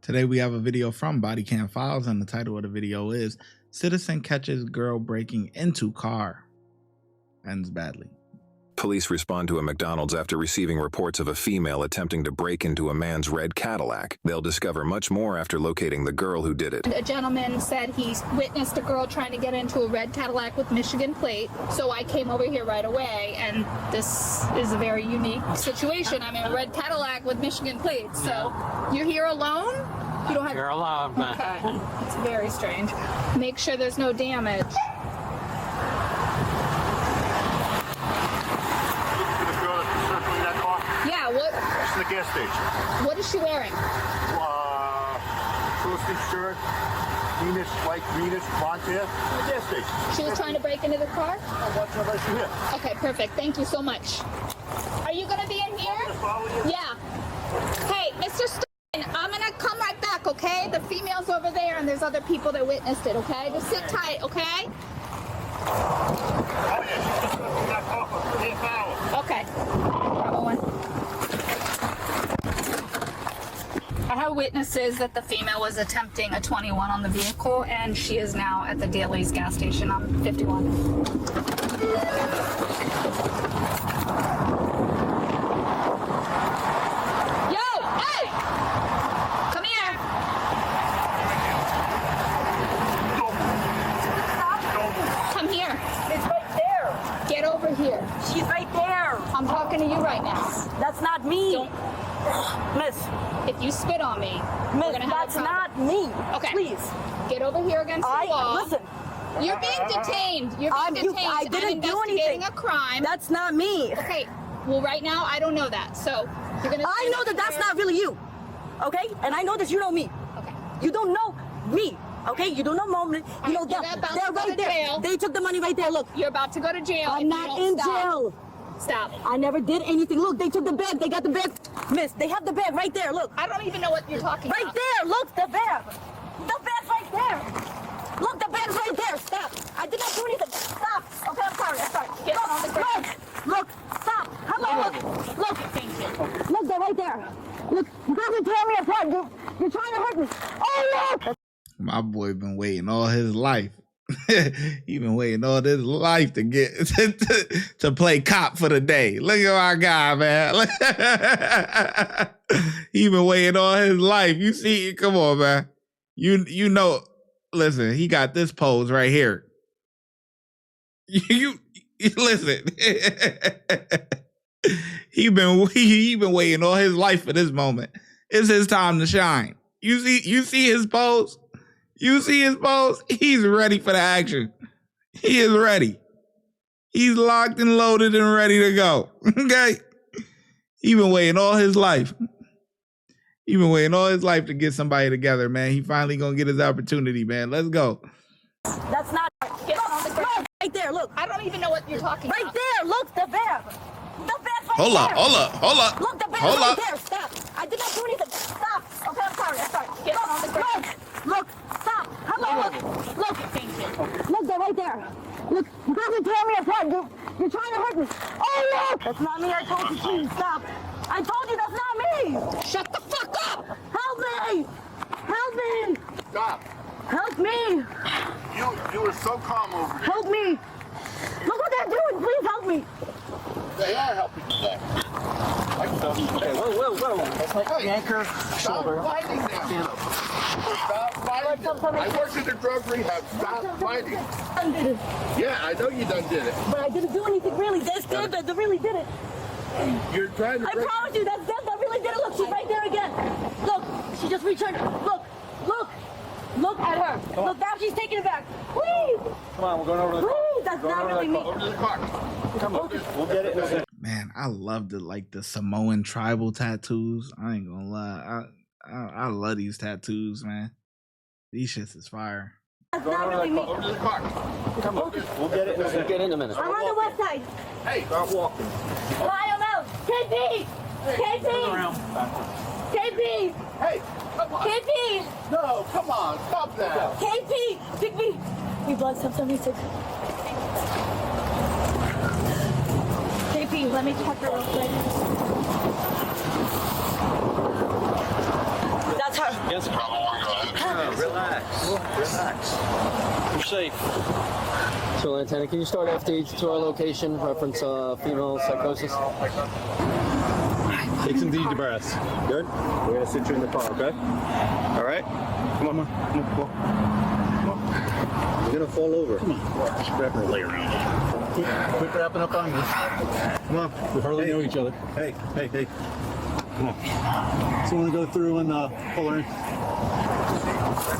Today we have a video from Bodycam Files, and the title of the video is Citizen Catches Girl Breaking into Car. Ends badly. Police respond to a McDonald's after receiving reports of a female attempting to break into a man's red Cadillac. They'll discover much more after locating the girl who did it. A gentleman said he witnessed a girl trying to get into a red Cadillac with Michigan plate, so I came over here right away, and this is a very unique situation. I'm in a red Cadillac with Michigan plates, so you're here alone? You don't have... You're alone, man. Okay, it's very strange. Make sure there's no damage. She's in the gas station. What is she wearing? Short-sleeve shirt, greenish, light greenish, blonde hair. In the gas station. She was trying to break into the car? I'm watching her right here. Okay, perfect. Thank you so much. Are you going to be in here? Yeah. Hey, Mr. Stein, I'm going to come right back, okay? The female's over there, and there's other people that witnessed it, okay? Just sit tight, okay? Oh, yeah, she's just going to that car for 3 hours. Okay. Bravo one. I have witnesses that the female was attempting a 21 on the vehicle, and she is now at the Daly's gas station on 51. Yo! Hey! Come here! Come here. It's right there. Get over here. She's right there. I'm talking to you right now. That's not me. Don't. Miss. If you spit on me, we're Miss, gonna have that's a problem. not me. Okay. Please. Get over here against the wall. Listen. You're being detained. You're being detained. I didn't I'm do investigating anything. a crime. That's not me. Okay. Well, right now I don't know that. So you're gonna. I know that that's not really you. Okay? And I know that you know me. Okay. You don't know me. Okay? You don't know moment. You know them. They're right there. Jail. They took the money right there. Look. You're about to go to jail. I'm not in jail. Stop. I never did anything. Look, they took the bag. They got the bag. Miss, they have the bag right there. Look. I don't even know what you're talking Right about. there. Look, the bag. The bag's right there. Look, the bag's right there. Stop. I did not do anything. Stop. Okay, I'm sorry. I'm sorry. Get on the ground. Look. Stop. Hello. Look. Thank you. Look, they're right there. Look, you guys are tearing me apart. You're trying to hurt me. Oh, look. My boy been waiting all his life. He been waiting all his life to get to play cop for the day. Look at my guy, man. He been waiting all his life. You see, come on, man. You know, listen, he got this pose right here. You listen. he been waiting all his life for this moment. It's his time to shine. You see his pose? You see his pose? He's ready for the action. He is ready. He's locked and loaded and ready to go. Okay? He been waiting all his life. He been waiting all his life to get somebody together, man. He finally gonna get his opportunity, man. Let's go. That's not. Get on the ground. Right there. Look. I don't even know what you're talking Right about. there. Look, the bag. The bag's right Hold there. up. Look, the bag's Hold right up. there. Stop. I did not do anything. Stop. Okay, I'm sorry. I'm sorry. Get on the ground. Look. Stop. Hello. Look. Thank you. Look, they're right there. Look, you guys are tearing me apart. You're trying to hurt me. Oh, look. That's not me. I told you, please stop. I told you that's not me. Shut the fuck up. Help me. Help me. Stop. Help me. You were so calm over here. Help me. Look what they're doing. Please help me. They are helping you there. Okay, whoa. That's like anchor, shoulder. Stop fighting now. Stop fighting. I worked at the drug rehab. Stop fighting. I did it. Yeah, I know you done did it. But I didn't do anything really. That's good. They really did it. You're trying to I break... promise you, that's them. That really did it. Look, she's right there again. Look, she just returned. Look. Look at her. Look, now she's taking it back. Please. Come on, we're going over to the car. Please, that's not really me. Over to the car. Come on, we'll get it in a second. Man, I love the Samoan tribal tattoos. I ain't gonna lie. I love these tattoos, man. These shits is fire. That's not really me. Over to the car. Come on, we'll get it in a second. Get in a minute. I'm on the west side. Hey. Start walking. YML. KP. KP. KP. Hey. Come on. KP. No, come on. Stop that. KP. Pick me. We blood 776. KP, let me check her real quick. That's That's her. Yes. Relax. Relax. You're safe. So, Lieutenant, can you start FD to our location, reference female psychosis? Take some deep breaths. Good? We're gonna sit you in the car, okay? All right? Come on, come on. You're gonna fall over. Come on. Just grab her, lay around. Quit wrapping up on me. Come on. We hardly know each other. Hey. Come on. So you wanna go through and pull her in?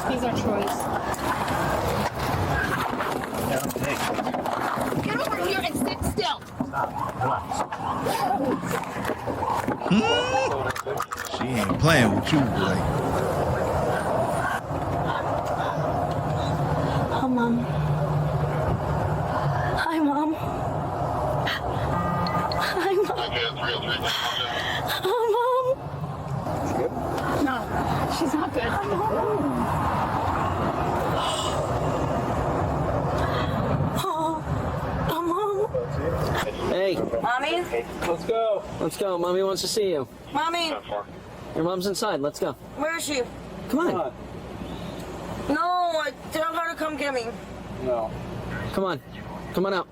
These are Troy's. Hey. Get over here and sit still. Relax. She ain't playing with you, boy. Oh, Mom. Hi, Mom. Hi, Mom. Oh, Mom. No, she's not good. Hey. Mommy? Let's go. Let's go. Mommy wants to see you. Mommy? Your mom's inside. Let's go. Where is she? Come on. No, tell her to come get me. No. Come on. Come on out.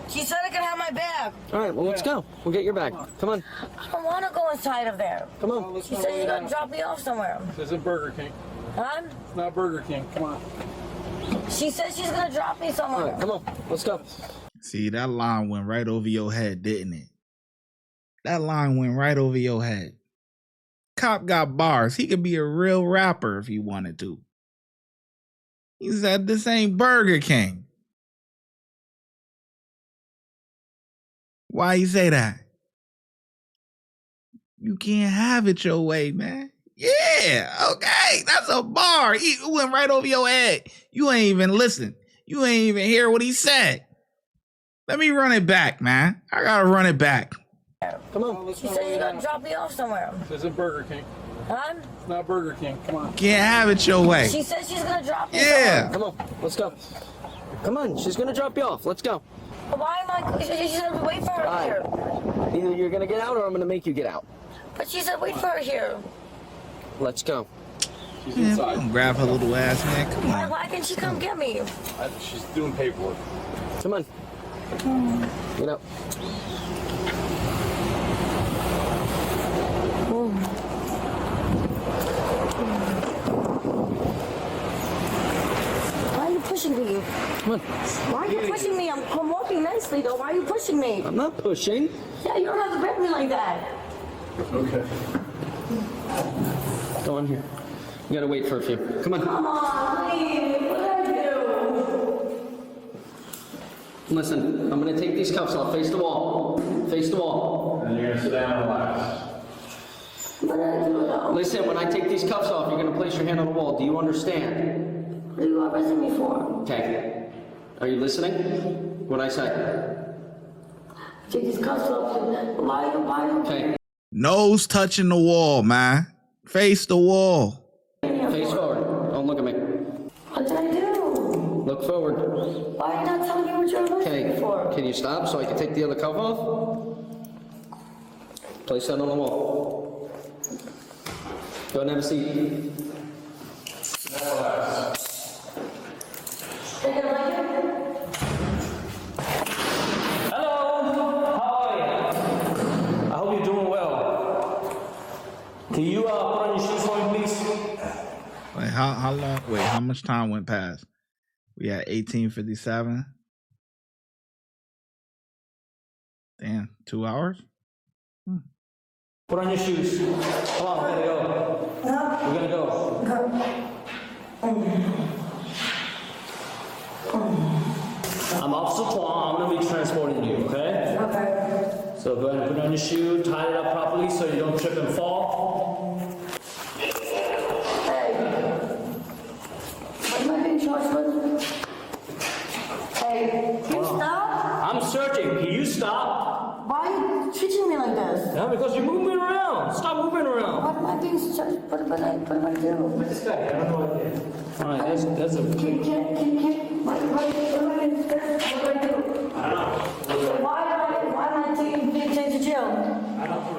She said I could have my bag. All right, well, let's go. We'll get your bag. Come on. I don't want to go inside of there. Come on. She said she's going to drop me off somewhere. This isn't Burger King. Huh? It's not Burger King. Come on. She said she's going to drop me All somewhere. right, come on. Let's go. See, that line went right over your head, didn't it? That line went right over your head. Cop got bars. He could be a real rapper if he wanted to. He said, this ain't Burger King. Why you say that? You can't have it your way, man. Yeah, okay. That's a bar. He went right over your head. You ain't even listen. You ain't even hear what he said. Let me run it back, man. I gotta run it back. Come on. She said she's going to drop me off somewhere. This isn't Burger King. Huh? It's not Burger King. Come on. Can't have it your way. She said she's going to drop me Yeah. Come on. Let's go. Come on. She's going to drop you off. Let's go. somewhere. Why am I... She said wait for her All right. here. Either you're going to get out or I'm going to make you get out. But she said wait for her here. Let's go. She's Man, inside. don't grab her little ass, man. Come on. Why can't she come get me? She's doing paperwork. Come on. Get up. Why are you pushing me? Come on. Why are you pushing me? I'm walking nicely though. Why are you pushing me? I'm not pushing. Yeah, you don't have to grab me like that. Okay. Go on here. You got to wait for a few. Come on. Come on, please. What did I do? Listen, I'm going to take these cuffs off. Face the wall. Face the wall. And you're going to sit down and relax. What did I do though? Listen, when I take these cuffs off, you're going to place your hand on the wall. Do you understand? What are you arresting me for? Okay. Are you listening? What I say? Take these cuffs off. Why? Okay. Nose touching the wall, man. Face the wall. Face forward. Don't look at me. What did I do? Look forward. Why are you not telling me what you're arresting me Okay. for? Can you stop so I can take the other cuff off? Place that on the wall. Go and have a seat. Hello, how are you? I hope you're doing well. Can you put on your shoes for me, please? Wait, how long? Wait, how much time went past? We at 18:57. Damn, 2 hours? Put on your shoes. Come on, we're gonna go. We're gonna go. I'm Officer Tuan. I'm gonna be transporting you, okay? Okay. So go ahead and put on your shoe, tie it up properly so you don't trip and fall. Hey. What am I being charged with? Hey, can you stop? I'm searching. Can you stop? Why are you treating me like this? Yeah, because you're moving around. Stop moving around. What am I being charged? What am I doing? This guy, I don't know what it is. All right, that's a... What am I being Why am I being taken to jail? I don't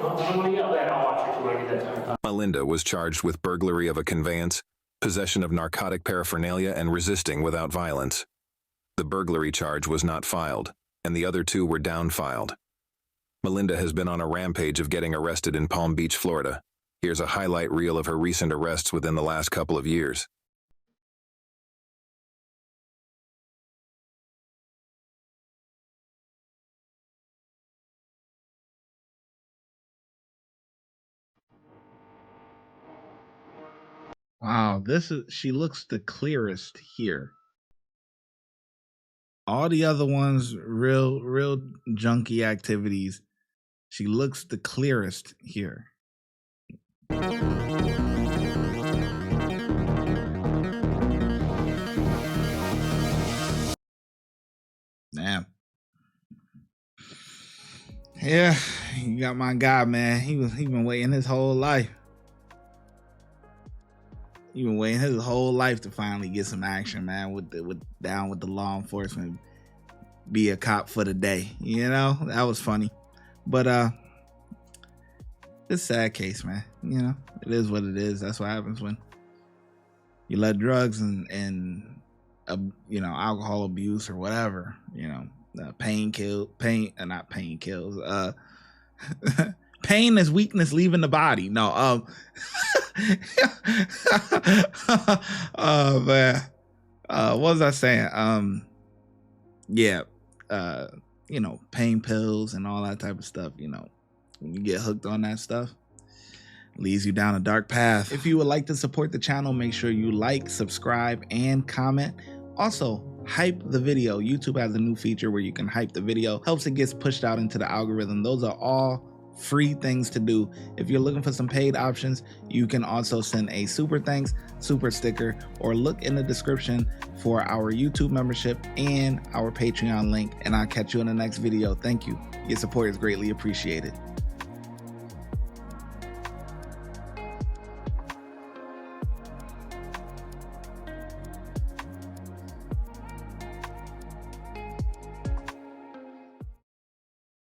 Melinda was charged with burglary of a conveyance, possession of narcotic paraphernalia, and resisting without violence. The burglary charge was not filed, and the other two were down-filed. Melinda has been on a rampage of getting arrested in Palm Beach, Florida. Here's a highlight reel of her recent arrests within the last couple of years. Wow, she looks the clearest here. All the other ones, real junky activities. She looks the clearest here. Damn. Yeah, you got my guy, man. He been waiting his whole life. He been waiting his whole life to finally get some action, man. Down with the law enforcement, be a cop for the day. You know, that was funny, but it's a sad case, man. You know, it is what it is. That's what happens when you let drugs and alcohol abuse or whatever. You know, pain kills. Pain is weakness leaving the body. No, oh man, what was I saying? Pain pills and all that type of stuff. You know, when you get hooked on that stuff, it leads you down a dark path. If you would like to support the channel, make sure you like, subscribe, and comment. Also, hype the video. YouTube has a new feature where you can hype the video. Helps it gets pushed out into the algorithm. Those are all free things to do. If you're looking for some paid options, you can also send a super thanks, super sticker, or look in the description for our YouTube membership and our Patreon link. And I'll catch you in the next video. Thank you. Your support is greatly appreciated.